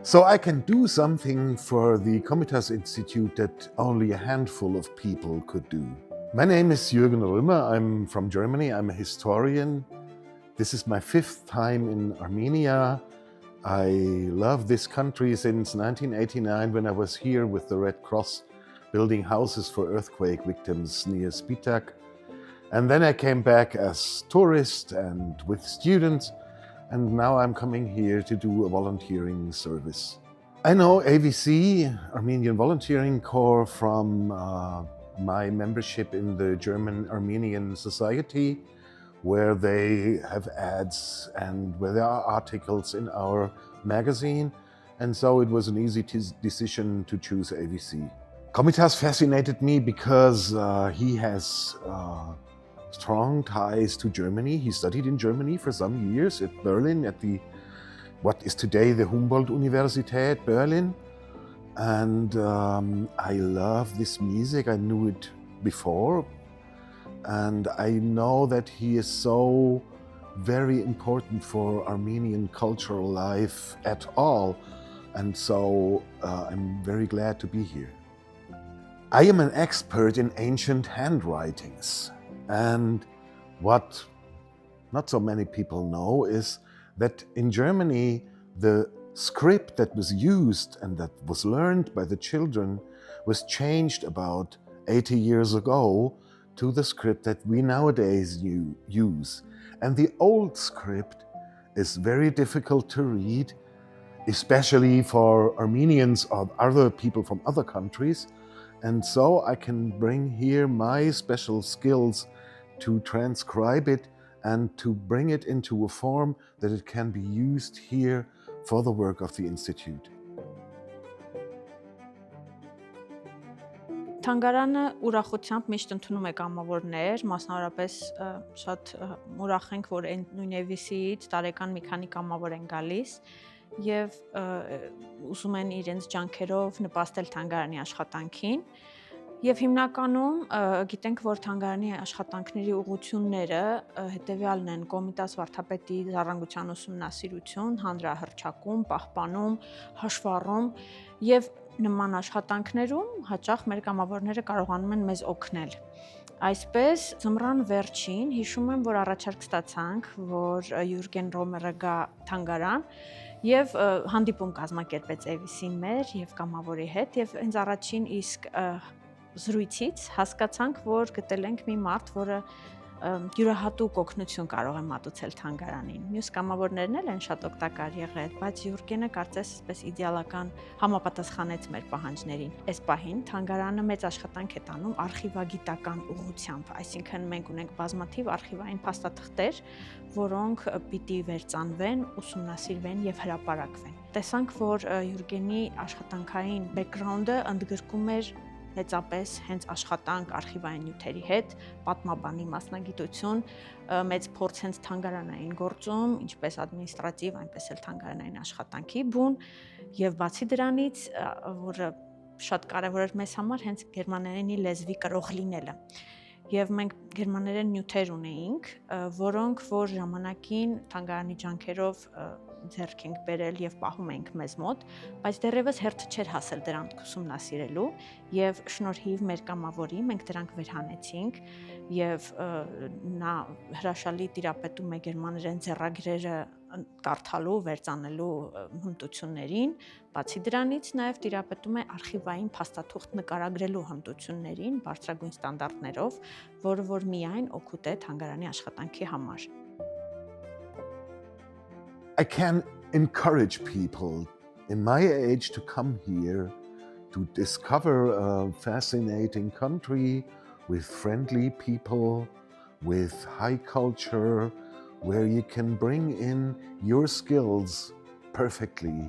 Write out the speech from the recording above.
So I can do something for the Komitas Institute that only a handful of people could do. My name is Jürgen Römer. I'm from Germany. I'm a historian. This is my 5th time in Armenia. I love this country since 1989 when I was here with the Red Cross building houses for earthquake victims near Spitak. And then I came back as tourist and with students, and now I'm coming here to do a volunteering service. I know AVC, Armenian Volunteering Corps, from my membership in the German Armenian Society, where they have ads and where there are articles in our magazine. And so it was an easy decision to choose AVC. Komitas fascinated me because he has strong ties to Germany. He studied in Germany for some years at Berlin, at what is today the Humboldt-Universität Berlin. And I love this music. I knew it before. And I know that he is so very important for Armenian cultural life at all. And so I'm very glad to be here. I am an expert in ancient handwritings. And what not so many people know is that in Germany, the script that was used and that was learned by the children was changed about 80 years ago to the script that we nowadays use. And the old script is very difficult to read, especially for Armenians or other people from other countries. And so I can bring here my special skills to transcribe it and to bring it into a form that it can be used here for the work of the Institute. Թանգարանը ուրախությամբ միշտ ընդունում է կամավորներ, մասնավորապես շատ ուրախ ենք, որ նույն AVC-ից տարեկան մի քանի կամավոր են գալիս եւ ուզում են իրենց ջանքերով նպաստել թանգարանի աշխատանքին։ Եվ հիմնականում գիտենք, որ թանգարանի աշխատանքների ուղղությունները հետևյալն են՝ Կոմիտաս վարդապետի ժառանգության ուսումնասիրություն, հանրահռչակում, պահպանում, հաշվառում եւ նման աշխատանքներում հաճախ մեր կամավորները կարողանում են մեզ օգնել։ Այսպես ձմռան վերջին հիշում եմ, որ առաջարկ ստացանք, որ Յուրգեն Ռոմերը գա թանգարան եւ հանդիպում կազմակերպեց AVC-ին մեր եւ կամավորի հետ եւ հենց առաջին իսկ զրույցից հասկացանք, որ գտել ենք մի մարդ, որը յուրահատուկ օգնություն կարող է մատուցել թանգարանին։ Մյուս կամավորներն էլ են շատ օգտակար եղել, բայց Յուրգենը կարծես այսպես իդեալական համապատասխանեց մեր պահանջներին։ Այս պահին թանգարանը մեծ աշխատանք է տանում արխիվագիտական ուղղությամբ, այսինքն մենք ունենք բազմաթիվ արխիվային փաստաթղթեր, որոնք պիտի վերծանվեն, ուսումնասիրվեն եւ հրապարակվեն։ Տեսանք, որ Յուրգենի աշխատանքային բեքգրաունդը ընդգրկում էր մեծապես հենց աշխատանք արխիվային նյութերի հետ, պատմաբանի մասնագիտություն, մեծ փորձ հենց թանգարանային գործում, ինչպես ադմինիստրատիվ, այնպես էլ թանգարանային աշխատանքի բուն, եւ բացի դրանից, որը շատ կարեւոր էր մեզ համար, հենց գերմաներենի լեզվի կրող լինելը։ Եվ մենք գերմաներեն նյութեր ունեինք, որոնք որ ժամանակին թանգարանի ջանքերով ձեռք ենք բերել եւ պահում ենք մեզ մոտ, բայց դեռևս հերթը չէր հասել դրանք ուսումնասիրելու եւ շնորհիվ մեր կամավորի մենք դրանք վերհանեցինք եւ նա հրաշալի տիրապետում է գերմաներեն ձեռագրերը կարդալու, վերծանելու հմտություններին, բացի դրանից նաեւ տիրապետում է արխիվային փաստաթուղթ նկարագրելու հմտություններին բարձրագույն ստանդարտներով, որը որ միայն օգուտ է թանգարանի աշխատանքի համար։ I can encourage people in my age to come here to discover a fascinating country with friendly people, with high culture, where you can bring in your skills perfectly